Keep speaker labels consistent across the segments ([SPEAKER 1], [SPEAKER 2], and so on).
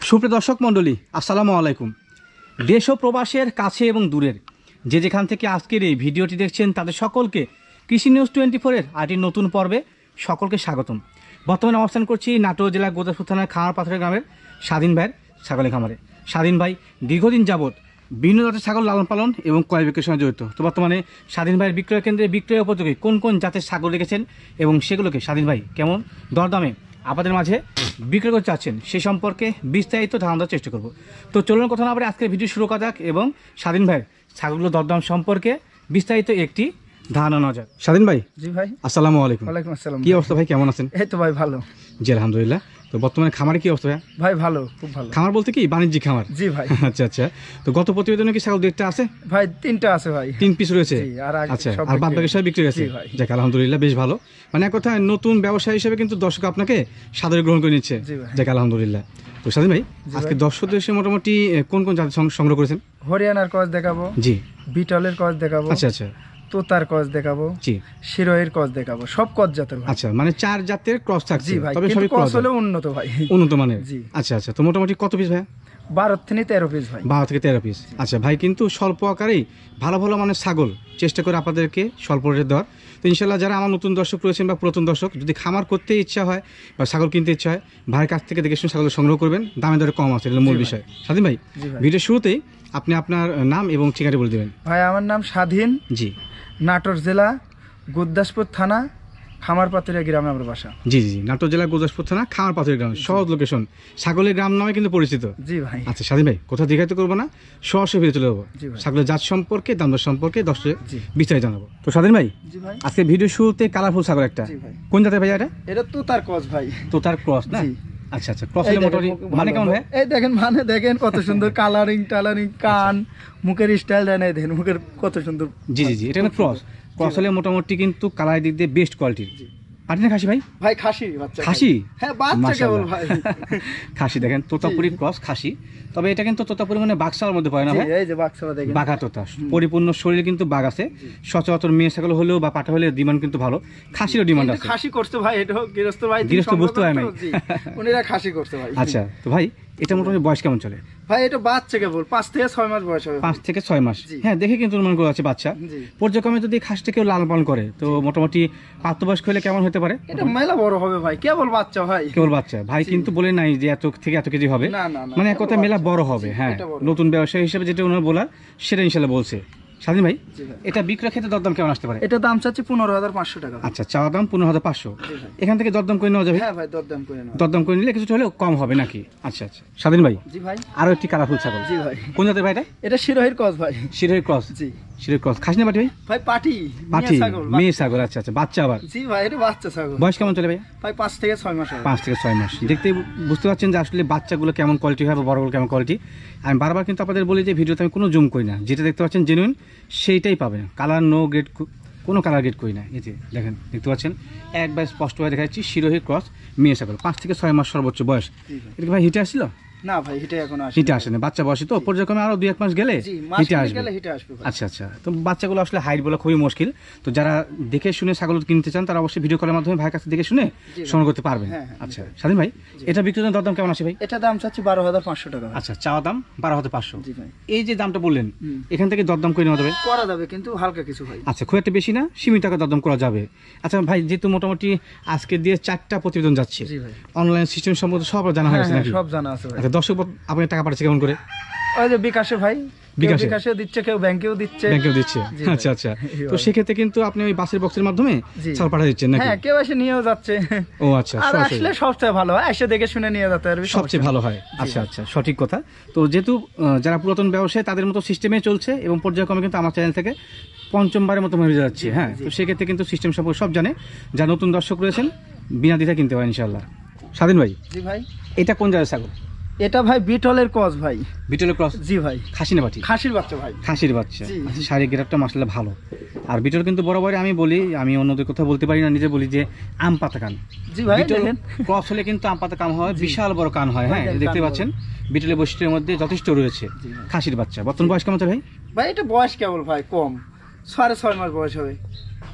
[SPEAKER 1] সুপ্রিয় দর্শক মণ্ডলী, আসসালামু আলাইকুম। দেশ ও প্রবাসের কাছে এবং দূরের যে যেখান থেকে আজকের এই ভিডিওটি দেখছেন তাদের সকলকে কৃষি নিউজ 24-এর আরেকটি নতুন পর্বে সকলকে স্বাগতম। বর্তমানে অবস্থান করছি নাটোর জেলার গোদাসপুর থানার খামারপাথরের গ্রামের স্বাধীন ভাইয়ের ছাগলের খামারে। স্বাধীন ভাই দীর্ঘদিন যাবৎ বিভিন্ন জাতের ছাগল লালন পালন এবং ক্রয় বিক্রয়ের সঙ্গে জড়িত। তো বর্তমানে স্বাধীন ভাইয়ের বিক্রয় কেন্দ্রে বিক্রয় উপযোগী কোন কোন জাতের ছাগল রেখেছেন এবং সেগুলোকে স্বাধীন ভাই কেমন দরদামে আপনাদের মাঝে বিক্রয় করতে চাচ্ছেন সেই সম্পর্কে বিস্তারিত ধারণা দেওয়ার চেষ্টা করব। তো চলুন কথা না বলে আজকের ভিডিও শুরু করা যাক এবং স্বাধীন ভাইয়ের ছাগলগুলো দরদাম সম্পর্কে বিস্তারিত একটি ধারণা নেওয়া যাক। স্বাধীন ভাই।
[SPEAKER 2] জি ভাই।
[SPEAKER 1] আসসালামু আলাইকুম।
[SPEAKER 2] ওয়ালাইকুম আসসালাম।
[SPEAKER 1] কি অবস্থা ভাই, কেমন আছেন?
[SPEAKER 2] এই তো ভাই ভালো।
[SPEAKER 1] জি আলহামদুলিল্লাহ। তো বর্তমানে খামারে কি অবস্থা ভাই?
[SPEAKER 2] ভাই ভালো, খুব ভালো।
[SPEAKER 1] খামার বলতে কি বাণিজ্যিক খামার?
[SPEAKER 2] জি ভাই।
[SPEAKER 1] আচ্ছা আচ্ছা। তো গত প্রতিবেদনে কি ছাগল দেখতে আছে?
[SPEAKER 2] ভাই 3টা আছে ভাই।
[SPEAKER 1] 3 পিস রয়েছে।
[SPEAKER 2] আচ্ছা,
[SPEAKER 1] আর বাদ বাকি সব বিক্রি গেছে। যাক আলহামদুলিল্লাহ, বেশ ভালো। মানে এক কথায় নতুন ব্যবসায়ী হিসেবে কিন্তু দর্শক আপনাকে সাদরে গ্রহণ করে নিচ্ছে। যাক আলহামদুলিল্লাহ। তো স্বাধীন ভাই, আজকে দর্শকদের এসে মোটামুটি কোন কোন জাতের সংগ্রহ করেছেন?
[SPEAKER 2] হরিয়ানার ক্রস দেখাবো।
[SPEAKER 1] জি।
[SPEAKER 2] বিটলের ক্রস দেখাবো।
[SPEAKER 1] আচ্ছা আচ্ছা।
[SPEAKER 2] তোতার ক্রস দেখাবো। জি। শিরোহের ক্রস দেখাবো। সব ক্রস জাতের ভাই।
[SPEAKER 1] আচ্ছা, মানে 4 জাতের ক্রস থাকছে।
[SPEAKER 2] তবে সবই ক্রস হলে উন্নত ভাই।
[SPEAKER 1] উন্নত মানের। জি। আচ্ছা আচ্ছা। তো মোটামুটি কত পিস ভাই?
[SPEAKER 2] 12 থেকে 13 পিস ভাই।
[SPEAKER 1] 12 থেকে 13 পিস। আচ্ছা ভাই, কিন্তু স্বল্প আকারেই ভালো ভালো মানের ছাগল চেষ্টা করে আপনাদেরকে স্বল্প রেটে দেওয়ার। তো ইনশাল্লাহ যারা আমার নতুন দর্শক রয়েছেন বা পুরাতন দর্শক, যদি খামার করতে ইচ্ছা হয় বা ছাগল কিনতে ইচ্ছা হয়, ভাইয়ের কাছ থেকে দেখে শুনে ছাগল সংগ্রহ করবেন। দামে দরে কম আছে, এটা মূল বিষয়। স্বাধীন ভাই, ভিডিওর শুরুতেই আপনি আপনার নাম এবং ঠিকানা বলে দেবেন।
[SPEAKER 2] ভাই আমার নাম স্বাধীন। জি। নাটোর জেলা গোদাসপুর থানা খামারপাথরের গ্রামে আমার বাসা। জি জি।
[SPEAKER 1] নাটোর জেলা গোদাসপুর থানা খামারপাথরের গ্রাম, সহজ লোকেশন, ছাগলের গ্রাম নামে কিন্তু পরিচিত।
[SPEAKER 2] জি ভাই।
[SPEAKER 1] আচ্ছা স্বাধীন ভাই, কোথাও দেখাইতে করবো না, সরাসরি ভিতরে চলে যাবো। ছাগলের জাত সম্পর্কে, দাম দর সম্পর্কে দর্শক বিস্তারিত জানাবো। তো স্বাধীন ভাই, আজকে ভিডিও শুরুতে কালারফুল ছাগল একটা, কোন জাতের ভাই? এটা
[SPEAKER 2] তোতার ক্রস ভাই।
[SPEAKER 1] তোতার ক্রস না? আচ্ছা আচ্ছা। ক্রস হলে মোটামুটি মানে কেমন ভাই?
[SPEAKER 2] এই দেখেন, মানে দেখেন কত সুন্দর কালারিং টালারিং, কান মুখের স্টাইল দেন, এই দেখেন মুখের কত সুন্দর।
[SPEAKER 1] জি জি জি। এটা না ক্রস। ক্রস হলে মোটামুটি কিন্তু কালার দিক দিয়ে বেস্ট কোয়ালিটির। পাটি না খাসি ভাই?
[SPEAKER 2] ভাই খাসি বাচ্চা। খাসি? হ্যাঁ বাচ্চা কেবল ভাই। খাসি
[SPEAKER 1] দেখেন, তোতাপুরি ক্রস খাসি। তবে এটা কিন্তু তোতাপুরি মানে বাক্সার মধ্যে পড়ে না ভাই?
[SPEAKER 2] এই যে বাক্সাটা দেখেন,
[SPEAKER 1] বাঘা তোতা, পরিপূর্ণ শরীরে কিন্তু বাঘ আছে। সচরাচর মেয়ে ছাগল হলেও বা পাটা হলে ডিমান্ড কিন্তু ভালো, খাসিরও ডিমান্ড আছে।
[SPEAKER 2] খাসি করতে ভাই, এটা গৃহস্থ ভাই,
[SPEAKER 1] গৃহস্থ বুঝতে হয় নাই,
[SPEAKER 2] উনিরা খাসি করতে ভাই।
[SPEAKER 1] আচ্ছা। তো ভাই এটা মোটামুটি বয়স কেমন চলে?
[SPEAKER 2] ভাই এটা বাচ্চা কেবল 5 থেকে 6 মাস বয়স হবে।
[SPEAKER 1] 5 থেকে 6 মাস। হ্যাঁ, দেখে কিন্তু অনুমান করা আছে বাচ্চা। পর্যায়ক্রমে যদি খাসটা কেউ লালন পালন করে তো মোটামুটি প্রাপ্তবয়স্ক হলে কেমন হতে পারে?
[SPEAKER 2] এটা মেলা বড় হবে ভাই, কেবল বাচ্চা ভাই,
[SPEAKER 1] কেবল বাচ্চা। ভাই কিন্তু বলে নাই যে এত থেকে এত কেজি হবে, মানে এক কথা মেলা বড় হবে। হ্যাঁ, নতুন ব্যবসায়ী হিসেবে যেটা ওনার বলার সেটা ইনশাআল্লাহ বলছে। স্বাধীন ভাই, এটা বিক্রয় ক্ষেত্রে দরদাম কেমন আসতে পারে?
[SPEAKER 2] এটা দাম চাচ্ছি 15,500 টাকা।
[SPEAKER 1] আচ্ছা, চাওয়া দাম 15,500। এখান থেকে দরদাম করে নেওয়া যাবে?
[SPEAKER 2] হ্যাঁ ভাই, দরদাম করে
[SPEAKER 1] নিলে কিছুটা হলেও কম হবে নাকি? আচ্ছা আচ্ছা। স্বাধীন ভাই।
[SPEAKER 2] জি ভাই।
[SPEAKER 1] আরো একটি কালারফুল ছাগল।
[SPEAKER 2] জি ভাই।
[SPEAKER 1] কোন জাতের ভাই এটা?
[SPEAKER 2] এটা শিরোহির ক্রস ভাই।
[SPEAKER 1] শিরোহির ক্রস।
[SPEAKER 2] জি।
[SPEAKER 1] শিরোহির ক্রস। খাসি না পাটি ভাই?
[SPEAKER 2] ভাই পাটি।
[SPEAKER 1] মেয়ে ছাগল। আচ্ছা আচ্ছা। বাচ্চা আবার?
[SPEAKER 2] জি ভাই, এটা বাচ্চা ছাগল।
[SPEAKER 1] বয়স কেমন চলে ভাই?
[SPEAKER 2] ভাই 5 থেকে 6 মাস হবে।
[SPEAKER 1] 5 থেকে 6 মাস। দেখতে বুঝতে পারছেন যে আসলে বাচ্চাগুলো কেমন কোয়ালিটি হয় বা বড়গুলো কেমন কোয়ালিটি। আমি বারবার কিন্তু আপনাদের বলি যে ভিডিওতে আমি কোনো জুম করি না, যেটা দেখতে পাচ্ছেন জেনুইন সেইটাই পাবেন। কালার নো গ্রেড, কোনো কালার গ্রেড করি না। এই যে দেখেন, দেখতে পাচ্ছেন একবার স্পষ্টভাবে দেখাচ্ছি, শিরোহী ক্রস মেয়ে ছাগল, 5 থেকে 6 মাস সর্বোচ্চ বয়স। এটা কি ভাই হিটে আসছিল?
[SPEAKER 2] না ভাই, হিটে এখনো আসে।
[SPEAKER 1] হিটে আসে না, বাচ্চা বয়সী তো, পর্যায়ক্রমে আরো 2-1 মাস গেলে হিটে আসবে। আচ্ছা আচ্ছা। তো বাচ্চাগুলো আসলে হাইট বলা খুবই মুশকিল। তো যারা দেখে শুনে ছাগল কিনতে চান তারা অবশ্যই ভিডিও কলের মাধ্যমে ভাইয়ের কাছে দেখে শুনে সংগ্রহ করতে পারবেন। আচ্ছা স্বাধীন ভাই, এটা বিক্রির দরদাম কেমন আসে ভাই?
[SPEAKER 2] এটা দাম চাচ্ছি 12,500 টাকা।
[SPEAKER 1] আচ্ছা, চাওয়া দাম 12,500। জি ভাই। এই যে দামটা বললেন, এখান থেকে দরদাম করে নেওয়া যাবে?
[SPEAKER 2] করা যাবে, কিন্তু হালকা কিছু ভাই।
[SPEAKER 1] আচ্ছা, খুব একটা বেশি না, সীমিত টাকা দরদাম করা যাবে। আচ্ছা ভাই, যেহেতু মোটামুটি আজকে দিয়ে 4টা প্রতিবেদন যাচ্ছে, অনলাইন সিস্টেম সম্বন্ধে সব জানা হয়ে গেছে নাকি?
[SPEAKER 2] সব জানা আছে ভাই।
[SPEAKER 1] আচ্ছা, দর্শক আপনি টাকা পাঠাচ্ছে কেমন করে?
[SPEAKER 2] ওই যে বিকাশে ভাই, বিকাশে দিচ্ছে, কেউ ব্যাংকেও দিচ্ছে।
[SPEAKER 1] আচ্ছা আচ্ছা। তো সেক্ষেত্রে কিন্তু আপনি ওই বাসের বক্সের মাধ্যমে ছাড় পাঠিয়ে দিচ্ছেন নাকি?
[SPEAKER 2] হ্যাঁ, কেউ এসে নিয়েও যাচ্ছে।
[SPEAKER 1] ও আচ্ছা।
[SPEAKER 2] আর আসলে সবচেয়ে ভালো হয় এসে দেখে শুনে নিয়ে যেতে পারবে,
[SPEAKER 1] সবচেয়ে ভালো হয়। আচ্ছা আচ্ছা, সঠিক কথা। তো যেহেতু যারা পুরাতন ব্যবসায়ী তাদের মতো সিস্টেমে চলছে এবং পর্যায়ক্রমে কিন্তু আমার চ্যানেল থেকে পঞ্চমবারের মতো হয়ে যাচ্ছে। হ্যাঁ, তো সেক্ষেত্রে কিন্তু সিস্টেম সম্পর্কে সব জানে। যা নতুন দর্শক রয়েছেন বিনা দ্বিধায় কিনতে পারেন ইনশাআল্লাহ। স্বাধীন ভাই।
[SPEAKER 2] জি ভাই।
[SPEAKER 1] এটা কোন জাতের ছাগল?
[SPEAKER 2] এটা ভাই বিটলের ক্রস ভাই।
[SPEAKER 1] বিটলের ক্রস?
[SPEAKER 2] জি ভাই।
[SPEAKER 1] খাসি না পাটি?
[SPEAKER 2] খাসির বাচ্চা ভাই।
[SPEAKER 1] খাসির বাচ্চা। আচ্ছা, শারীরিক গ্রেডটা মাশাআল্লাহ ভালো। আর বিটল কিন্তু বরাবরই আমি বলি, আমি অন্যদের কথা বলতে পারি না, নিজে বলি যে আম পাতা কান।
[SPEAKER 2] জি ভাই।
[SPEAKER 1] দেখেন, ক্রস হলে কিন্তু আম পাতা কান হয়, বিশাল বড় কান হয়। হ্যাঁ, দেখতে পাচ্ছেন বিটলের বৈশিষ্ট্যের মধ্যে যথেষ্ট রয়েছে। খাসির বাচ্চা। বর্তমান বয়স কেমন ভাই?
[SPEAKER 2] ভাই এটা বয়স কেবল ভাই কম, 6.5 মাস বয়স হবে।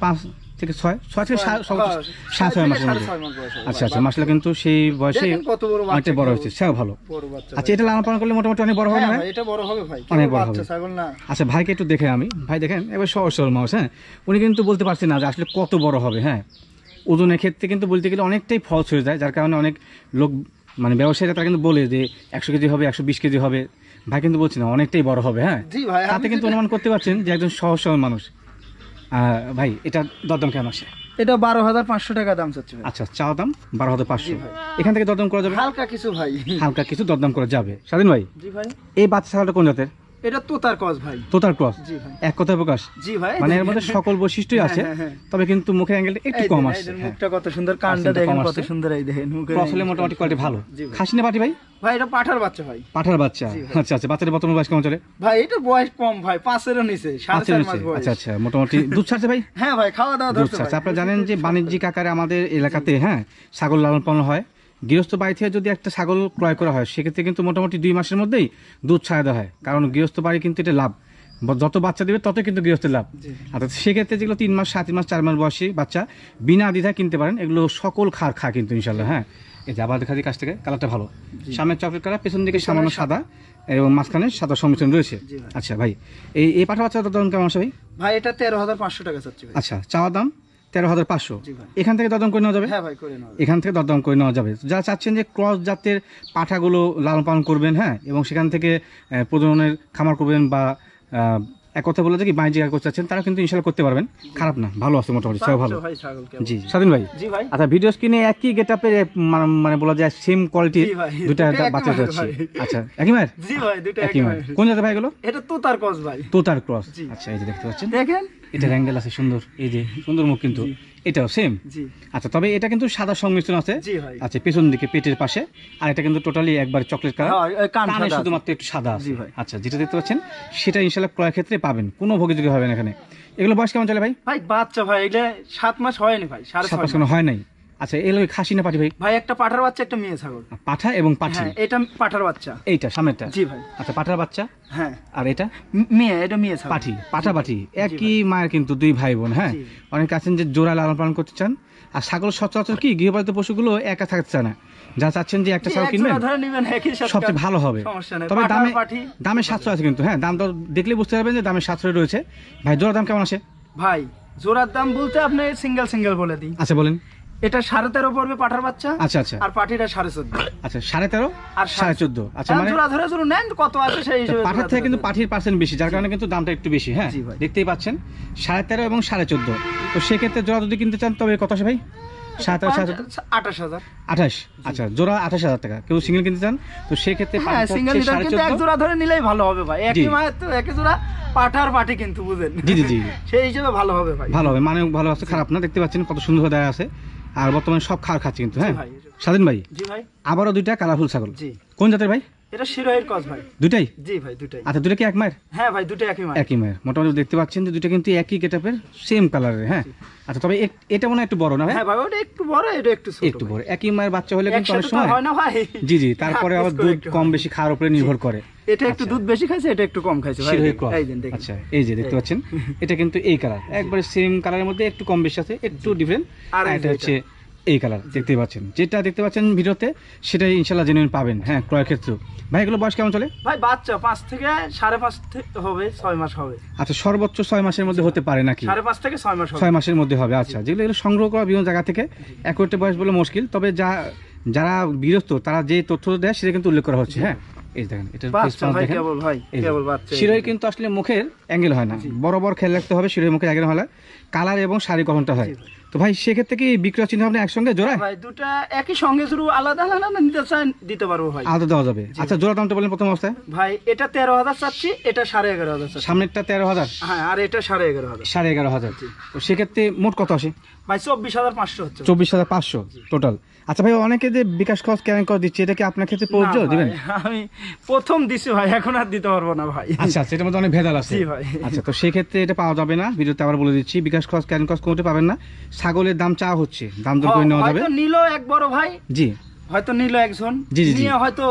[SPEAKER 1] থেকে 6 থেকে 7 মাসের মধ্যে।
[SPEAKER 2] 6.5 মাস বয়স হবে।
[SPEAKER 1] আচ্ছা আচ্ছা, মাশাআল্লাহ, কিন্তু সেই বয়সে
[SPEAKER 2] দেখেন কত বড়
[SPEAKER 1] অনেকটা
[SPEAKER 2] বাচ্চা,
[SPEAKER 1] বড় হয়েছে, সেও ভালো।
[SPEAKER 2] বড় বাচ্চা
[SPEAKER 1] আচ্ছা, এটা লালন পালন করলে মোটামুটি অনেক বড় হবে না
[SPEAKER 2] হ্যাঁ
[SPEAKER 1] ভাই?
[SPEAKER 2] ভাই, এটা বড় হবে ভাই,
[SPEAKER 1] অনেক বড়
[SPEAKER 2] বাচ্চা
[SPEAKER 1] হবে।
[SPEAKER 2] ছাগল না।
[SPEAKER 1] আচ্ছা, ভাইকে একটু দেখে আমি, ভাই দেখেন এবার সহজ সরল মানুষ, হ্যাঁ, উনি কিন্তু বলতে পারছেন না যে আসলে কত বড় হবে। হ্যাঁ, ওজনের ক্ষেত্রে কিন্তু বলতে গেলে অনেকটাই ফলস হয়ে যায়, যার কারণে অনেক লোক মানে ব্যবসায়ীরা তারা কিন্তু বলে যে 100 কেজি হবে, 120 কেজি হবে। ভাই কিন্তু বলছি না, অনেকটাই বড় হবে। হ্যাঁ,
[SPEAKER 2] জি ভাই, আমি
[SPEAKER 1] তাতে কিন্তু অনুমান করতে পারছেন যে একজন সহজ সরল মানুষ। ভাই, এটা দরদাম কেমন আসে?
[SPEAKER 2] এটা 12,500 টাকা দাম চাচ্ছি ভাই।
[SPEAKER 1] আচ্ছা, চাওয়া দাম 12,500।
[SPEAKER 2] জি ভাই।
[SPEAKER 1] এখান থেকে দরদাম করা যাবে?
[SPEAKER 2] হালকা কিছু ভাই।
[SPEAKER 1] হালকা কিছু দরদাম করা যাবে। স্বাধীন ভাই,
[SPEAKER 2] জি ভাই,
[SPEAKER 1] এই বাচ্চা ছাগলটা কোন জাতের?
[SPEAKER 2] এটা তোতার কস ভাই।
[SPEAKER 1] তোতার ক্রস?
[SPEAKER 2] জি ভাই।
[SPEAKER 1] এক কথায় প্রকাশ?
[SPEAKER 2] জি ভাই,
[SPEAKER 1] মানে এর মধ্যে সকল বৈশিষ্ট্যই আছে,
[SPEAKER 2] হ্যাঁ, হ্যাঁ,
[SPEAKER 1] তবে কিন্তু মুখের অ্যাঙ্গেলটা একটু
[SPEAKER 2] এই
[SPEAKER 1] কম
[SPEAKER 2] দেখেন,
[SPEAKER 1] আসছে।
[SPEAKER 2] এদের মুখটা কত সুন্দর, কানটা
[SPEAKER 1] আসলে
[SPEAKER 2] দেখেন
[SPEAKER 1] কম
[SPEAKER 2] কত
[SPEAKER 1] আসছে।
[SPEAKER 2] সুন্দর, এই দেখেন মুখের
[SPEAKER 1] ক্রস হলে মোটামুটি কোয়ালিটি ভালো।
[SPEAKER 2] জি ভাই।
[SPEAKER 1] খাসি না পাটি ভাই?
[SPEAKER 2] ভাই এটা পাঠার বাচ্চা ভাই।
[SPEAKER 1] পাঠার বাচ্চা?
[SPEAKER 2] জি ভাই।
[SPEAKER 1] আচ্ছা আচ্ছা, বাচ্চাদের বর্তমান বয়স কেমন চলে?
[SPEAKER 2] ভাই এটা বয়স কম ভাই, 5-এরও নিচে, 4.5 মাস বয়স।
[SPEAKER 1] আচ্ছা আচ্ছা, মোটামুটি দুধ ছাড়ছে ভাই?
[SPEAKER 2] হ্যাঁ ভাই, খাওয়া দাওয়া
[SPEAKER 1] দুধ
[SPEAKER 2] ধরছে
[SPEAKER 1] ছাড়ছে।
[SPEAKER 2] ভাই।
[SPEAKER 1] আপনারা জানেন যে বাণিজ্যিক আকারে আমাদের এলাকাতে, হ্যাঁ, ছাগল লালন পালন হয়। গৃহস্থ বাড়ি থেকে যদি একটা ছাগল ক্রয় করা হয়, সেক্ষেত্রে কিন্তু মোটামুটি 2 মাসের মধ্যেই দুধ ছাড়া দেওয়া হয়, কারণ গৃহস্থ বাড়ি কিন্তু এটা লাভ, যত বাচ্চা দেবে তত কিন্তু গৃহস্থের লাভ।
[SPEAKER 2] জি।
[SPEAKER 1] আচ্ছা, সেক্ষেত্রে যেগুলো 3 মাস, 7 মাস, 4 মাস বয়সী বাচ্চা বিনা দ্বিধায় কিনতে পারেন, এগুলো সকল খা কিন্তু ইনশাল্লাহ। হ্যাঁ, এই যে আবার দেখা যায় কাছ থেকে কালারটা ভালো, সামনের চকলেট কালার, পেছন দিকে সামান্য সাদা এবং মাঝখানে সাদা সংমিশ্রণ রয়েছে।
[SPEAKER 2] জি ভাই।
[SPEAKER 1] আচ্ছা ভাই, এই পাঠা বাচ্চাটার দাম কেমন আছে ভাই?
[SPEAKER 2] ভাই এটা 13,500 টাকা চাচ্ছি ভাই।
[SPEAKER 1] আচ্ছা, চাওয়া দাম 13,500।
[SPEAKER 2] জি ভাই।
[SPEAKER 1] এখান থেকে দরদাম করে নেওয়া যাবে?
[SPEAKER 2] হ্যাঁ ভাই, করে নাও।
[SPEAKER 1] এখান থেকে দরদাম করে নেওয়া যাবে। যারা চাচ্ছেন যে ক্রস জাতের পাঠাগুলো লালন পালন করবেন, হ্যাঁ, এবং সেখান থেকে প্রজননের খামার করবেন বা এক কথা বলে যে কি বাণিজ্যিক করতে চাচ্ছেন, তারা কিন্তু ইনশাল্লাহ করতে পারবেন। খারাপ না, ভালো আছে মোটামুটি, সব ভালো।
[SPEAKER 2] ভাই ছাগল কেমন?
[SPEAKER 1] জি, স্বাধীন ভাই।
[SPEAKER 2] জি ভাই।
[SPEAKER 1] আচ্ছা, ভিডিও স্ক্রিনে একই গেটআপের মানে বলা যায় সেম কোয়ালিটির
[SPEAKER 2] জি ভাই,
[SPEAKER 1] দুটা
[SPEAKER 2] দুটো একই
[SPEAKER 1] বাচ্চা
[SPEAKER 2] মায়ের
[SPEAKER 1] যাচ্ছে।
[SPEAKER 2] ভাই।
[SPEAKER 1] আচ্ছা, একই মায়ের?
[SPEAKER 2] জি ভাই, দুটো
[SPEAKER 1] একই মায়ের। কোন জাতের ভাই এগুলো?
[SPEAKER 2] এটা তোতার কস ভাই।
[SPEAKER 1] তোতার ক্রস?
[SPEAKER 2] জি।
[SPEAKER 1] আচ্ছা, এই যে দেখতে পাচ্ছেন,
[SPEAKER 2] দেখেন।
[SPEAKER 1] এটার অ্যাঙ্গেল আছে সুন্দর, এই যে সুন্দর মুখ, কিন্তু এটাও সেম।
[SPEAKER 2] জি।
[SPEAKER 1] আচ্ছা, তবে এটা কিন্তু সাদা সংমিশ্রণ আছে।
[SPEAKER 2] জি ভাই।
[SPEAKER 1] আচ্ছা, পেছন দিকে পেটের পাশে, আর এটা কিন্তু টোটালি একবার চকলেট কালার,
[SPEAKER 2] হ্যাঁ, এই কান
[SPEAKER 1] কানে
[SPEAKER 2] সাদা
[SPEAKER 1] শুধুমাত্র একটু সাদা আছে।
[SPEAKER 2] জি ভাই।
[SPEAKER 1] আচ্ছা, যেটা দেখতে পাচ্ছেন সেটা ইনশাআল্লাহ ক্রয় ক্ষেত্রে পাবেন, কোনো ভোগযোগ্য হবে না এখানে। এগুলো বয়স কেমন চলে ভাই?
[SPEAKER 2] ভাই বাচ্চা ভাই, এটা 7 মাস হয়নি ভাই,
[SPEAKER 1] 7
[SPEAKER 2] 6.5
[SPEAKER 1] মাস
[SPEAKER 2] মাস।
[SPEAKER 1] কোনো হয় নাই। আচ্ছা, এগুলো খাসি না পাটি ভাই?
[SPEAKER 2] ভাই একটা পাঠার বাচ্চা, একটা মেয়ে ছাগল।
[SPEAKER 1] পাঠা এবং পাঠি?
[SPEAKER 2] হ্যাঁ, এটা পাঠার বাচ্চা।
[SPEAKER 1] এইটা সামনেরটা?
[SPEAKER 2] জি ভাই।
[SPEAKER 1] আচ্ছা, পাঠার বাচ্চা।
[SPEAKER 2] হ্যাঁ,
[SPEAKER 1] আর এটা
[SPEAKER 2] মেয়ে, এটা মেয়ে ছাগল।
[SPEAKER 1] পাঠি, পাঠা পাঠি, একই মায়ের কিন্তু 2 ভাই বোন। হ্যাঁ,
[SPEAKER 2] জি।
[SPEAKER 1] অনেকে আছেন যে জোড়া লালন পালন করতে চান, আর ছাগল সচরাচর কি গৃহপালিত পশুগুলো একা থাকতে চায় না, যা চাচ্ছেন যে একটা
[SPEAKER 2] জি,
[SPEAKER 1] ছাগল
[SPEAKER 2] এক
[SPEAKER 1] কিনবেন
[SPEAKER 2] জোড়া ধরে নিবেন, একই সাথে
[SPEAKER 1] সবচেয়ে ভালো হবে।
[SPEAKER 2] সমস্যা নেই।
[SPEAKER 1] তবে
[SPEAKER 2] পাঠা আর পাঠি।
[SPEAKER 1] দামে সাশ্রয় আছে কিন্তু। হ্যাঁ, দাম তো দেখলে বুঝতে পারবেন যে দামে সাশ্রয় রয়েছে। ভাই, জোড়া দাম কেমন আসে?
[SPEAKER 2] ভাই জোড়ার দাম বলতে আপনি সিঙ্গেল বলে দিই।
[SPEAKER 1] আচ্ছা, বলেন।
[SPEAKER 2] এটা 13.5 পড়বে পাঠার বাচ্চা।
[SPEAKER 1] আচ্ছা আচ্ছা
[SPEAKER 2] আর পাঠিটা 14.5।
[SPEAKER 1] আচ্ছা, 13.5
[SPEAKER 2] আর
[SPEAKER 1] 14.5। আচ্ছা, মানে
[SPEAKER 2] জোড়া ধরে শুরু নেন কত আছে সেই হিসেবে।
[SPEAKER 1] পাঠার থেকে কিন্তু পাঠির পার্সেন্ট বেশি, যার কারণে কিন্তু দামটা একটু বেশি। হ্যাঁ,
[SPEAKER 2] জি ভাই।
[SPEAKER 1] দেখতেই পাচ্ছেন 13.5 এবং 14.5। তো সেক্ষেত্রে জোড়া যদি কিনতে চান তবে কত আসে ভাই? 13.5 14.5
[SPEAKER 2] 28,000।
[SPEAKER 1] 28। আচ্ছা, জোড়া 28,000 টাকা। কেউ সিঙ্গেল কিনতে চান তো সেক্ষেত্রে
[SPEAKER 2] হ্যাঁ, সিঙ্গেল নিতে কিন্তু এক
[SPEAKER 1] 14.5।
[SPEAKER 2] জোড়া ধরে নিলেই ভালো হবে ভাই।
[SPEAKER 1] জি।
[SPEAKER 2] একই মায়ের তো একই জোড়া পাঠার পাঠি কিন্তু, বুঝেন?
[SPEAKER 1] জি জি জি,
[SPEAKER 2] সেই হিসেবে ভালো হবে ভাই।
[SPEAKER 1] ভালো হবে, মানে ভালো আছে, খারাপ না। দেখতে পাচ্ছেন কত সুন্দর দেয়া আছে, আর বর্তমানে সব খাওয়ার খাচ্ছে কিন্তু। হ্যাঁ,
[SPEAKER 2] জি ভাই।
[SPEAKER 1] স্বাধীন ভাই,
[SPEAKER 2] জি ভাই।
[SPEAKER 1] আবারও 2টা কালারফুল ছাগল।
[SPEAKER 2] জি।
[SPEAKER 1] কোন জাতের ভাই?
[SPEAKER 2] এটা শিরোহের কস ভাই।
[SPEAKER 1] দুটাই?
[SPEAKER 2] জি ভাই, দুটাই।
[SPEAKER 1] আচ্ছা, দুটা কি এক মায়ের?
[SPEAKER 2] হ্যাঁ ভাই, দুটাই একই মায়ের।
[SPEAKER 1] একই মায়ের। মোটামুটি দেখতে পাচ্ছেন যে দুটো কিন্তু একই গেটআপের, সেম কালারের। হ্যাঁ, আচ্ছা, তবে এটা মনে হয় একটু বড় না ভাই?
[SPEAKER 2] হ্যাঁ ভাই, ওটা একটু বড়, এটা একটু ছোট।
[SPEAKER 1] একটু বড়। একই মায়ের বাচ্চা হলে কিন্তু অনেক
[SPEAKER 2] একসাথে তো
[SPEAKER 1] সময়
[SPEAKER 2] হয় না ভাই।
[SPEAKER 1] জি জি, তারপরে আবার
[SPEAKER 2] একটু
[SPEAKER 1] দুধ
[SPEAKER 2] একটু
[SPEAKER 1] কম
[SPEAKER 2] হয়।
[SPEAKER 1] বেশি খাওয়ার উপরে নির্ভর করে।
[SPEAKER 2] এটা একটু দুধ বেশি খাইছে, এটা একটু কম খাইছে ভাই।
[SPEAKER 1] শিরোহী ক্রস।
[SPEAKER 2] এই দেন দেখেন।
[SPEAKER 1] আচ্ছা, এই যে দেখতে পাচ্ছেন, এটা কিন্তু এই কালার, একবারে সেম কালারের মধ্যে একটু কম বেশি আছে, একটু ডিফারেন্ট।
[SPEAKER 2] আর
[SPEAKER 1] আর
[SPEAKER 2] এই
[SPEAKER 1] এটা
[SPEAKER 2] যে
[SPEAKER 1] হচ্ছে এই কালার, দেখতে পাচ্ছেন। যেটা দেখতে পাচ্ছেন ভিডিওতে সেটাই ইনশাআল্লাহ জেনুইন পাবেন। হ্যাঁ, ক্রয়ের ক্ষেত্রে। ভাই, এগুলো বয়স কেমন চলে?
[SPEAKER 2] ভাই বাচ্চা 5 থেকে 5.5 হবে, 6 মাস হবে।
[SPEAKER 1] আচ্ছা, সর্বোচ্চ 6 মাসের মধ্যে হতে পারে নাকি?
[SPEAKER 2] 5.5 থেকে 6 মাস হবে।
[SPEAKER 1] 6 মাসের মধ্যে হবে। আচ্ছা, যেগুলো এগুলো সংগ্রহ করা বিভিন্ন জায়গা থেকে, একটু বয়স বলে মুশকিল, তবে যারা বিরস্ত তারা যে তথ্য দেয় সেটা কিন্তু উল্লেখ করা হচ্ছে। হ্যাঁ, এই দেখেন, এটা
[SPEAKER 2] বাচ্চা ভাই, কেবল ভাই, কেবল বাচ্চা।
[SPEAKER 1] শিরোই কিন্তু আসলে মুখের অ্যাঙ্গেল হয় না, বরাবর খেয়াল রাখতে হবে। শিরোই মুখের অ্যাঙ্গেল হলে কালার এবং শাড়ি গঠনটা হয়। তো ভাই, সেক্ষেত্রে কি বিক্রয় চিন্তা ভাবনা একসঙ্গে জোড়ায়?
[SPEAKER 2] ভাই দুটা একই সঙ্গে শুরু, আলাদা আলাদা নিতে চান দিতে পারবো ভাই।
[SPEAKER 1] আলাদা দেওয়া যাবে। আচ্ছা, জোড়া দামটা বলেন প্রথম অবস্থায়।
[SPEAKER 2] ভাই এটা 13,000 চাচ্ছি, এটা 11,500 চাচ্ছি।
[SPEAKER 1] সামনেরটা 13,000,
[SPEAKER 2] হ্যাঁ, আর এটা 11,500।
[SPEAKER 1] 11,500। তো সেক্ষেত্রে মোট কত আসে?
[SPEAKER 2] ভাই 24,500 হচ্ছে।
[SPEAKER 1] 24,500 টোটাল। আচ্ছা ভাই, অনেকে যে বিকাশ খরচ ক্যারিং করে দিচ্ছে, এটা কি আপনার ক্ষেত্রে প্রযোজ্য?
[SPEAKER 2] না ভাই,
[SPEAKER 1] দিবেন?
[SPEAKER 2] আমি প্রথম দিছি ভাই, এখন আর দিতে পারবো না ভাই।
[SPEAKER 1] আচ্ছা আচ্ছা, এটার মধ্যে অনেক ভেজাল আছে।
[SPEAKER 2] জি ভাই।
[SPEAKER 1] আচ্ছা, তো সেই ক্ষেত্রে এটা পাওয়া যাবে না। ভিডিওতে আবার বলে দিচ্ছি, বিকাশ খরচ ক্যারিং খরচ কোনোটা পাবেন না। ছাগলের দাম চাওয়া হচ্ছে, দাম দর করে নেওয়া যাবে।
[SPEAKER 2] হয়তো নিল এক বড় ভাই,
[SPEAKER 1] জি,
[SPEAKER 2] হয়তো নিল একজন,
[SPEAKER 1] জি, জি, জি।
[SPEAKER 2] নিয়ে হয়তো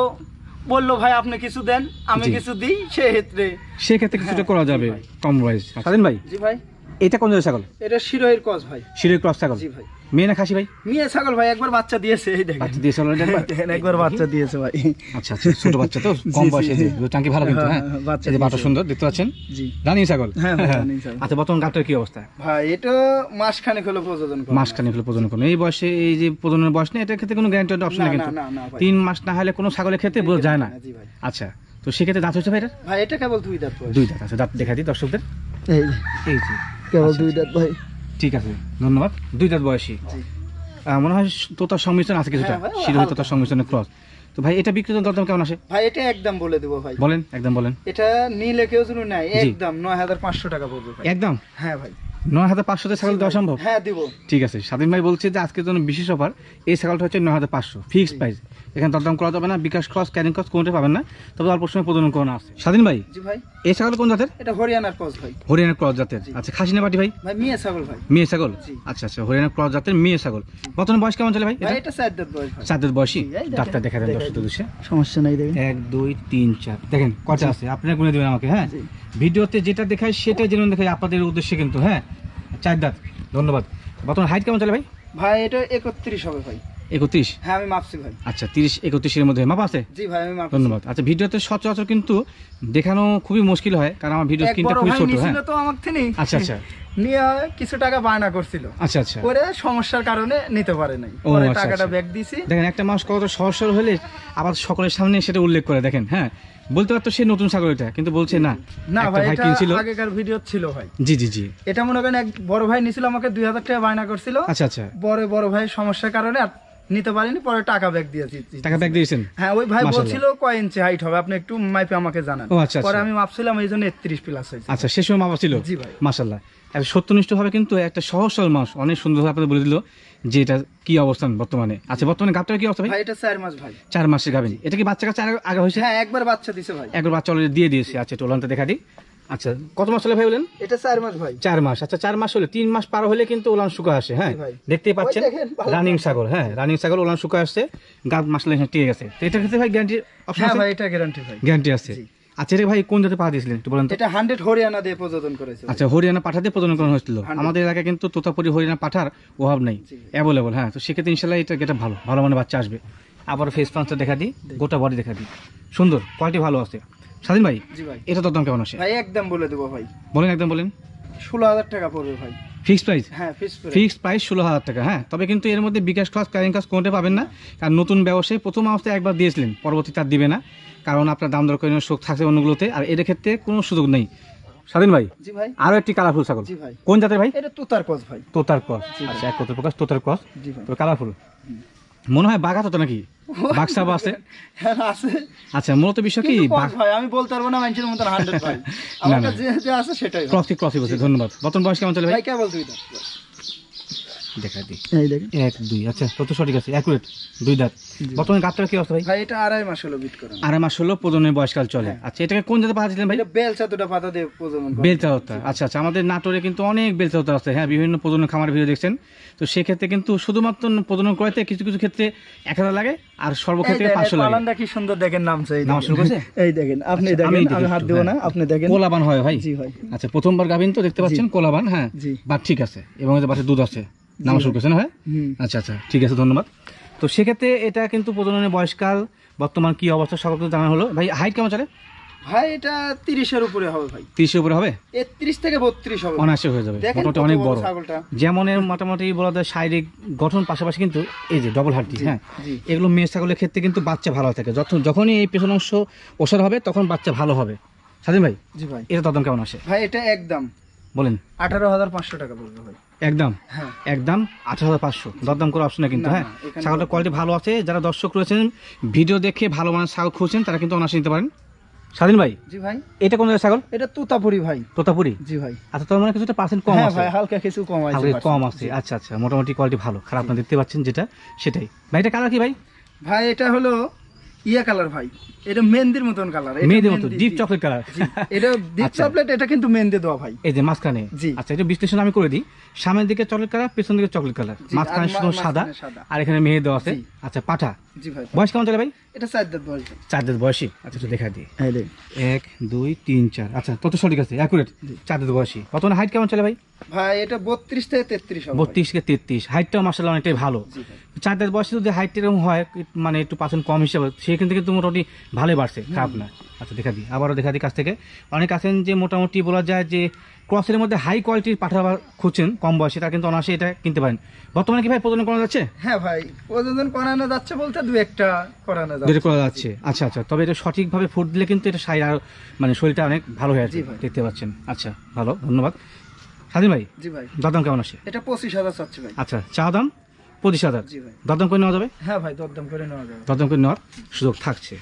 [SPEAKER 2] বললো ভাই আপনি কিছু দেন, আমি
[SPEAKER 1] জি।
[SPEAKER 2] কিছু দিই, সেক্ষেত্রে
[SPEAKER 1] সেক্ষেত্রে কিছুটা করা যাবে কম প্রাইস। স্বাধীন ভাই,
[SPEAKER 2] জি ভাই।
[SPEAKER 1] এটা কোন জাতের ছাগল?
[SPEAKER 2] এটা শিরোহের ক্রস ভাই।
[SPEAKER 1] শিরোই ক্রস ছাগল।
[SPEAKER 2] জি ভাই।
[SPEAKER 1] মেয়ে না খাসি ভাই?
[SPEAKER 2] মেয়ে ছাগল ভাই, একবার বাচ্চা দিয়েছে, এই দেখেন।
[SPEAKER 1] বাচ্চা দিয়েছে অলরেডি একবার?
[SPEAKER 2] দেখেন একবার বাচ্চা দিয়েছে ভাই।
[SPEAKER 1] আচ্ছা আচ্ছা, ছোট বাচ্চা তো, কম বয়সে, যে টাঙ্কি ভালো কিন্তু। হ্যাঁ,
[SPEAKER 2] বাচ্চা
[SPEAKER 1] এই যে বাটা
[SPEAKER 2] দিয়েছে।
[SPEAKER 1] সুন্দর দেখতে পাচ্ছেন।
[SPEAKER 2] জি।
[SPEAKER 1] রানিং ছাগল।
[SPEAKER 2] হ্যাঁ, রানিং ছাগল।
[SPEAKER 1] আচ্ছা, বর্তমান গাবটার কি অবস্থা?
[SPEAKER 2] ভাই এটা মাসখানেক হলো প্রজনন করা।
[SPEAKER 1] মাসখানেক হলো প্রজনন করুন। এই বয়সে এই যে প্রজননের বয়স নেই, এটার ক্ষেত্রে কোনো গ্যারান্টেড অপশন নেই কিন্তু।
[SPEAKER 2] না ভাই।
[SPEAKER 1] 3 মাস না হলে কোনো ছাগলের ক্ষেত্রে বোঝা যায় না।
[SPEAKER 2] জি ভাই।
[SPEAKER 1] আচ্ছা, তো সেক্ষেত্রে দাঁত হচ্ছে ভাই এটা?
[SPEAKER 2] ভাই এটা কেবল 2 দাঁত বয়স।
[SPEAKER 1] 2 দাঁত। আচ্ছা, দাঁত দেখা দিই দর্শকদের।
[SPEAKER 2] এই
[SPEAKER 1] এই যে
[SPEAKER 2] কেবল
[SPEAKER 1] আচ্ছা,
[SPEAKER 2] 2 দাঁত ভাই।
[SPEAKER 1] ঠিক আছে, ধন্যবাদ। 2 দাঁত বয়সী।
[SPEAKER 2] জি।
[SPEAKER 1] মনে হয় তোতার সংমিশ্রণ আছে কিছুটা,
[SPEAKER 2] হ্যাঁ ভাই,
[SPEAKER 1] শিরোহী তোতার সংমিশ্রণের ক্রস। তো ভাই এটা বিক্রিত দরদাম কেমন আসে?
[SPEAKER 2] ভাই এটা একদম বলে দেবো ভাই।
[SPEAKER 1] বলেন, একদম বলেন।
[SPEAKER 2] এটা নিলে কেউ যদি নাই,
[SPEAKER 1] জি।
[SPEAKER 2] একদম 9500 টাকা পড়বে ভাই।
[SPEAKER 1] একদম
[SPEAKER 2] হ্যাঁ ভাই।
[SPEAKER 1] 9500 তে ছাগল দেওয়া সম্ভব?
[SPEAKER 2] হ্যাঁ দিব।
[SPEAKER 1] ঠিক আছে, স্বাধীন ভাই বলছে যে আজকের জন্য বিশেষ অফার, এই ছাগলটা হচ্ছে 9500 ফিক্সড প্রাইস। এখানে দরদাম করা যাবে না, বিকাশ ক্রস, ক্যারিং ক্রস কোনটা পাবেন না, তবে অল্প সময় প্রজনন করানো আছে। স্বাধীন ভাই,
[SPEAKER 2] জি ভাই।
[SPEAKER 1] এই ছাগল কোন জাতের?
[SPEAKER 2] এটা হরিয়ানার ক্রস ভাই।
[SPEAKER 1] হরিয়ানা ক্রস জাতের। আচ্ছা, খাসি না পাটি ভাই?
[SPEAKER 2] ভাই মেয়ে ছাগল ভাই।
[SPEAKER 1] মেয়ে ছাগল।
[SPEAKER 2] জি।
[SPEAKER 1] আচ্ছা আচ্ছা, হরিয়ানা ক্রস জাতের মেয়ে ছাগল। বর্তমান বয়স কেমন চলে ভাই?
[SPEAKER 2] ভাই এটা 4 দাঁত বয়স ভাই।
[SPEAKER 1] 4 দাঁত বয়সী।
[SPEAKER 2] জি, এই দেখেন,
[SPEAKER 1] ডাক্তার দেখা দেন
[SPEAKER 2] দেখেন।
[SPEAKER 1] দর্শক দৃশ্যে।
[SPEAKER 2] সমস্যা নাই দেখেন।
[SPEAKER 1] 1 2 3 4 দেখেন কয়টা আছে, আপনারা গুনে দিবেন আমাকে। হ্যাঁ,
[SPEAKER 2] জি।
[SPEAKER 1] ভিডিওতে যেটা দেখায় সেটাই যেন দেখায় আপনাদের উদ্দেশ্যে কিন্তু। হ্যাঁ, 4 দাঁত। ধন্যবাদ। বর্তমান হাইট কেমন চলে ভাই?
[SPEAKER 2] ভাই এটা 31 হবে ভাই।
[SPEAKER 1] 31?
[SPEAKER 2] হ্যাঁ আমি মাপছি ভাই।
[SPEAKER 1] আচ্ছা, 30 31 এর মধ্যে মাপ আছে?
[SPEAKER 2] জি ভাই আমি মাপছি।
[SPEAKER 1] ধন্যবাদ। আচ্ছা, ভিডিওতে সচরাচর কিন্তু দেখানো খুবই মুশকিল হয়, কারণ আমার ভিডিও স্ক্রিনটা খুবই ছোট। হ্যাঁ,
[SPEAKER 2] নিছিল তো আমার থেকে।
[SPEAKER 1] আচ্ছা আচ্ছা
[SPEAKER 2] নিয়ে কিছু টাকা বায়না করছিল,
[SPEAKER 1] আচ্ছা আচ্ছা।
[SPEAKER 2] পরে সমস্যার কারণে নিতে পারে নাই,
[SPEAKER 1] ও,
[SPEAKER 2] পরে
[SPEAKER 1] আচ্ছা,
[SPEAKER 2] টাকাটা
[SPEAKER 1] আচ্ছা।
[SPEAKER 2] ব্যাক দিছি।
[SPEAKER 1] দেখেন একটা মানুষ কত সহজ সরল হলে আবার সকলের সামনে সেটা উল্লেখ করে। দেখেন, হ্যাঁ, বলতে পারতো সে নতুন ছাগল এটা, কিন্তু বলছে না,
[SPEAKER 2] না
[SPEAKER 1] একটা
[SPEAKER 2] ভাই
[SPEAKER 1] ভাই
[SPEAKER 2] এটা
[SPEAKER 1] কিনছিল।
[SPEAKER 2] আগেকার ভিডিও ছিল ভাই।
[SPEAKER 1] জি জি জি।
[SPEAKER 2] এটা মনে করেন এক বড় ভাই নিছিল, আমাকে 2000 টাকা বায়না করছিল।
[SPEAKER 1] আচ্ছা আচ্ছা,
[SPEAKER 2] বড় ভাই সমস্যার কারণে আর নিতে পারিনি, পরে টাকা ব্যাক দিয়েছি।
[SPEAKER 1] টাকা ব্যাক দিয়েছেন?
[SPEAKER 2] হ্যাঁ, ওই ভাই
[SPEAKER 1] মাশাআল্লাহ।
[SPEAKER 2] বলছিল কয় ইঞ্চি হাইট হবে, আপনি একটু মাইপে আমাকে জানান।
[SPEAKER 1] ও আচ্ছা,
[SPEAKER 2] পরে
[SPEAKER 1] আচ্ছা।
[SPEAKER 2] আমি মাপছিলাম, এই জন্য 31 প্লাস হয়েছে।
[SPEAKER 1] আচ্ছা, সে সময় মাপা ছিল?
[SPEAKER 2] জি ভাই।
[SPEAKER 1] মাশাআল্লাহ। একটা সত্যনিষ্ঠ ভাবে কিন্তু একটা সহজ সরল মানুষ অনেক সুন্দরভাবে আপনাদের বলে দিল যে এটা কি অবস্থান বর্তমানে। আচ্ছা, বর্তমানে গাবটার কি অবস্থা ভাই?
[SPEAKER 2] ভাই এটা 4 মাস ভাই।
[SPEAKER 1] 4 মাসের গাবিন। এটা কি বাচ্চা কাছে আগে হয়েছে?
[SPEAKER 2] হ্যাঁ একবার বাচ্চা দিছে ভাই।
[SPEAKER 1] একবার বাচ্চা অলরেডি দিয়ে দিয়েছে। আচ্ছা, টোলানটা দেখা দিই। আচ্ছা, কত মাস হলে ভাই বলেন?
[SPEAKER 2] এটা 4 মাস ভাই।
[SPEAKER 1] 4 মাস। আচ্ছা, 4 মাস হলে 3 মাস পার হলে কিন্তু ওলান শুকা আসে। হ্যাঁ,
[SPEAKER 2] জি ভাই।
[SPEAKER 1] দেখতেই পাচ্ছেন,
[SPEAKER 2] ওই দেখেন, ভালো
[SPEAKER 1] রানিং ছাগল। হ্যাঁ, রানিং ছাগল, ওলান শুকা আসছে, গাব মাসলে টিকে গেছে। তো এটার ক্ষেত্রে ভাই গ্যারান্টি অপশন
[SPEAKER 2] হ্যাঁ
[SPEAKER 1] আছে?
[SPEAKER 2] ভাই এটা গ্যারান্টি ভাই।
[SPEAKER 1] গ্যারান্টি আছে।
[SPEAKER 2] জি।
[SPEAKER 1] আচ্ছা, এটা ভাই কোন জাতে পা দিয়েছিলেন একটু বলেন তো?
[SPEAKER 2] এটা 100 হরিয়ানা দিয়ে প্রযোজন করেছে ভাই।
[SPEAKER 1] আচ্ছা, হরিয়ানা পাঠা দিয়ে প্রজনন করানো হয়েছিল।
[SPEAKER 2] 100
[SPEAKER 1] আমাদের এলাকায় কিন্তু তোতাপুরি হরিয়ানা পাঠার অভাব নেই,
[SPEAKER 2] জি।
[SPEAKER 1] অ্যাভেলেবল। হ্যাঁ, তো সেক্ষেত্রে ইনশাল্লাহ এটা গেটা ভালো ভালো মানে বাচ্চা আসবে। আবার ফেস পাঁচটা দেখা দিই, গোটা বডি দেখা দিই, সুন্দর কোয়ালিটি ভালো আছে। স্বাধীন ভাই,
[SPEAKER 2] জি ভাই।
[SPEAKER 1] এটা তোর দাম কেমন আসে?
[SPEAKER 2] ভাই একদম বলে দেবো ভাই।
[SPEAKER 1] বলেন, একদম বলেন।
[SPEAKER 2] 16000 টাকা পড়বে ভাই।
[SPEAKER 1] Fixed price?
[SPEAKER 2] হ্যাঁ ফিক্স করে।
[SPEAKER 1] ফিক্সড প্রাইস 16,000 টাকা। হ্যাঁ, তবে কিন্তু এর মধ্যে বিকাশ ক্লাস, ক্যারিং ক্লাস কোনটা পাবেন না, কারণ নতুন ব্যবসায়ী প্রথম অবস্থায় একবার দিয়েছিলেন, পরবর্তীতে আর দিবে না, কারণ আপনার দাম দর করানোর শোক থাকছে অন্যগুলোতে, আর এর ক্ষেত্রে কোনো সুযোগ নেই। স্বাধীন ভাই,
[SPEAKER 2] জি ভাই।
[SPEAKER 1] আরো একটি কালারফুল ছাগল।
[SPEAKER 2] জি ভাই।
[SPEAKER 1] কোন জাতের ভাই?
[SPEAKER 2] এটা তোতার ক্রস ভাই।
[SPEAKER 1] তোতার ক্রস।
[SPEAKER 2] জি ভাই।
[SPEAKER 1] আচ্ছা, এক কথায় প্রকাশ তোতার ক্রস।
[SPEAKER 2] জি ভাই।
[SPEAKER 1] তো কালারফুল মনে হয় বাঘা তো নাকি? বাক্সাব আছে?
[SPEAKER 2] হ্যাঁ আছে।
[SPEAKER 1] আচ্ছা, মূলত বিষয় কি
[SPEAKER 2] কিন্তু ক্রস ভাই আমি বলতে পারবো না মানুষের মতন 100 ভাই। আমার
[SPEAKER 1] না।
[SPEAKER 2] কাছে যে আছে সেটাই ভাই।
[SPEAKER 1] ক্রসই বলছে। ধন্যবাদ। বর্তমান বয়স কেমন চলে ভাই?
[SPEAKER 2] ভাই কেবল 2 দাঁত।
[SPEAKER 1] দেখা দিই।
[SPEAKER 2] এই দেখেন।
[SPEAKER 1] 1 2। আচ্ছা, তত সঠিক আছে, অ্যাকুরেট 2 দাঁত। বর্তমানে গাবটার কি অবস্থা ভাই?
[SPEAKER 2] ভাই এটা 2.5 মাস হলো বিট করেন।
[SPEAKER 1] 2.5 মাস হলো প্রজনের বয়সকাল চলে।
[SPEAKER 2] হ্যাঁ।
[SPEAKER 1] আচ্ছা, এটাকে কোন জাতে পাওয়া দিলেন ভাই?
[SPEAKER 2] এটা বেলচা দুটো পাতা দিয়ে প্রজনন করে।
[SPEAKER 1] বেলচা হত্যা। আচ্ছা আচ্ছা, আমাদের নাটোরে কিন্তু অনেক বেলচা হত্যা আছে। হ্যাঁ, বিভিন্ন প্রজনন খামার ভিডিও দেখছেন। তো সেক্ষেত্রে কিন্তু শুধুমাত্র প্রজনন করাতে কিছু কিছু ক্ষেত্রে 1000 লাগে, আর সর্বক্ষেত্রে 500 লাগে।
[SPEAKER 2] পালানটা কি সুন্দর দেখেন নামছে। এই
[SPEAKER 1] নাম
[SPEAKER 2] দেখেন।
[SPEAKER 1] শুরু করেছে?
[SPEAKER 2] এই দেখেন আপনি
[SPEAKER 1] আচ্ছা,
[SPEAKER 2] দেখেন,
[SPEAKER 1] দেখি
[SPEAKER 2] আমি হাত
[SPEAKER 1] একটু,
[SPEAKER 2] দেব
[SPEAKER 1] হ্যাঁ।
[SPEAKER 2] না, আপনি দেখেন।
[SPEAKER 1] কোলাবান হয় ভাই?
[SPEAKER 2] জি ভাই।
[SPEAKER 1] আচ্ছা, প্রথমবার গাভিন তো দেখতে পাচ্ছেন, কোলাবান। হ্যাঁ,
[SPEAKER 2] জি।
[SPEAKER 1] বাট ঠিক আছে, এবং এতে বাটে দুধ আছে, নাম শুরু করেছে না ভাই?
[SPEAKER 2] হুম।
[SPEAKER 1] আচ্ছা আচ্ছা, ঠিক আছে, ধন্যবাদ। তো সেক্ষেত্রে এটা কিন্তু প্রজননের বয়সকাল বর্তমান কি অবস্থা সকল কিছু জানা হলো। ভাই হাইট কেমন চলে?
[SPEAKER 2] ভাই এটা 30 এর উপরে হবে ভাই।
[SPEAKER 1] 30 এর উপরে হবে?
[SPEAKER 2] 30 থেকে 32 হবে।
[SPEAKER 1] অনায়াসে হয়ে যাবে,
[SPEAKER 2] দেখেন
[SPEAKER 1] মোটামুটি
[SPEAKER 2] কত
[SPEAKER 1] অনেক
[SPEAKER 2] বড়
[SPEAKER 1] বড়।
[SPEAKER 2] ছাগলটা।
[SPEAKER 1] যেমন এর মোটামুটি বলা যায় শারীরিক গঠন পাশাপাশি কিন্তু এই যে ডবল হাড্ডি। হ্যাঁ,
[SPEAKER 2] জি।
[SPEAKER 1] এগুলো মেয়ে ছাগলের ক্ষেত্রে কিন্তু বাচ্চা ভালো থাকে, যখনই এই পেছন অংশ ওষার হবে তখন বাচ্চা ভালো হবে। স্বাধীন ভাই,
[SPEAKER 2] জি ভাই।
[SPEAKER 1] এটা দাম কেমন আসে
[SPEAKER 2] ভাই এটা একদম
[SPEAKER 1] বলেন?
[SPEAKER 2] 18500 টাকা পড়বে ভাই।
[SPEAKER 1] একদম
[SPEAKER 2] হ্যাঁ।
[SPEAKER 1] একদম 18,500। দরদাম করে অপশন কিন্তু।
[SPEAKER 2] না,
[SPEAKER 1] হ্যাঁ,
[SPEAKER 2] না, এখানে
[SPEAKER 1] ছাগলটা কোয়ালিটি ভালো আছে। যারা দর্শক রয়েছেন ভিডিও দেখে ভালো মানের ছাগল খুঁজছেন, তারা কিন্তু অনায়াসে নিতে পারেন। স্বাধীন ভাই,
[SPEAKER 2] জি ভাই।
[SPEAKER 1] এটা কোন জায়গায় ছাগল?
[SPEAKER 2] এটা তোতাপুরি ভাই।
[SPEAKER 1] তোতাপুরি?
[SPEAKER 2] জি ভাই।
[SPEAKER 1] আচ্ছা, তার মানে কিছুটা পার্সেন্ট কম
[SPEAKER 2] হ্যাঁ
[SPEAKER 1] আছে।
[SPEAKER 2] ভাই হালকা কিছু কম আছে।
[SPEAKER 1] হালকা কম আছে। আচ্ছা আচ্ছা, মোটামুটি কোয়ালিটি ভালো, খারাপ না, দেখতে পাচ্ছেন যেটা সেটাই। ভাই এটা কালার কি ভাই?
[SPEAKER 2] ভাই এটা হলো ইয়া কালার ভাই। এটা মেহেন্দির মতন কালার।
[SPEAKER 1] মেহেন্দির মতো ডিপ চকলেট কালার।
[SPEAKER 2] এটা ডিপ
[SPEAKER 1] আচ্ছা।
[SPEAKER 2] চকলেট, এটা কিন্তু মেহেন্দি দেওয়া ভাই।
[SPEAKER 1] এই যে মাঝখানে।
[SPEAKER 2] জি।
[SPEAKER 1] আচ্ছা, এটা বিশ্লেষণ আমি করে দিই। সামনের দিকে চকলেট কালার, পেছন দিকে চকলেট কালার,
[SPEAKER 2] জি,
[SPEAKER 1] মাঝখানে
[SPEAKER 2] আর
[SPEAKER 1] শুধু সাদা,
[SPEAKER 2] মাঝখানে সাদা।
[SPEAKER 1] আর এখানে মেহে দেওয়া আছে।
[SPEAKER 2] জি।
[SPEAKER 1] আচ্ছা, পাঠা।
[SPEAKER 2] জি ভাই।
[SPEAKER 1] বয়স কেমন চলে ভাই?
[SPEAKER 2] এটা 4 দাঁত বয়স ভাই।
[SPEAKER 1] 4 দাঁত বয়সী। আচ্ছা, একটু দেখা দিই।
[SPEAKER 2] এই দেখ।
[SPEAKER 1] 1 2 3 4। আচ্ছা, তত সঠিক আছে, অ্যাকুরেট 4 দাঁত বয়সী। বর্তমানে হাইট কেমন চলে ভাই?
[SPEAKER 2] ভাই এটা 32 থেকে 33 হবে।
[SPEAKER 1] 32 থেকে 33, হাইটটাও মাসাল্লাহ অনেকটাই ভালো।
[SPEAKER 2] জি ভাই।
[SPEAKER 1] 4 দাঁত বয়সে যদি হাইট এরকম হয় মানে একটু পার্সেন্ট কম হিসাবে, সেখান থেকে তো মোটামুটি ভালোই বাড়ছে, খারাপ না। আচ্ছা দেখা দিই, আবারও দেখা দিই কাছ থেকে। অনেক আছেন যে মোটামুটি বলা যায় যে ক্রসের মধ্যে হাই কোয়ালিটির পাঠা খুঁজছেন কম বয়সে, তারা কিন্তু অনায়াসে এটা কিনতে পারেন। বর্তমানে কি ভাই প্রজনন করা যাচ্ছে?
[SPEAKER 2] হ্যাঁ ভাই, প্রজনন করানো যাচ্ছে বলতে দু একটা করানো
[SPEAKER 1] যেটা
[SPEAKER 2] যাচ্ছে।
[SPEAKER 1] করা যাচ্ছে। আচ্ছা আচ্ছা, তবে এটা সঠিকভাবে ফুড দিলে কিন্তু এটা সাইড আর মানে শরীরটা অনেক ভালো হয়ে আছে,
[SPEAKER 2] জি ভাই।
[SPEAKER 1] দেখতে পাচ্ছেন। আচ্ছা ভালো, ধন্যবাদ। স্বাধীন ভাই,
[SPEAKER 2] জি ভাই।
[SPEAKER 1] দরদাম কেমন আসে?
[SPEAKER 2] এটা 25,000 চাচ্ছি ভাই।
[SPEAKER 1] আচ্ছা, চা দাম 25,000,
[SPEAKER 2] জি ভাই।
[SPEAKER 1] দরদাম করে নেওয়া যাবে?
[SPEAKER 2] হ্যাঁ ভাই, দরদাম করে নেওয়া যাবে।
[SPEAKER 1] দরদাম করে নেওয়ার সুযোগ থাকছে।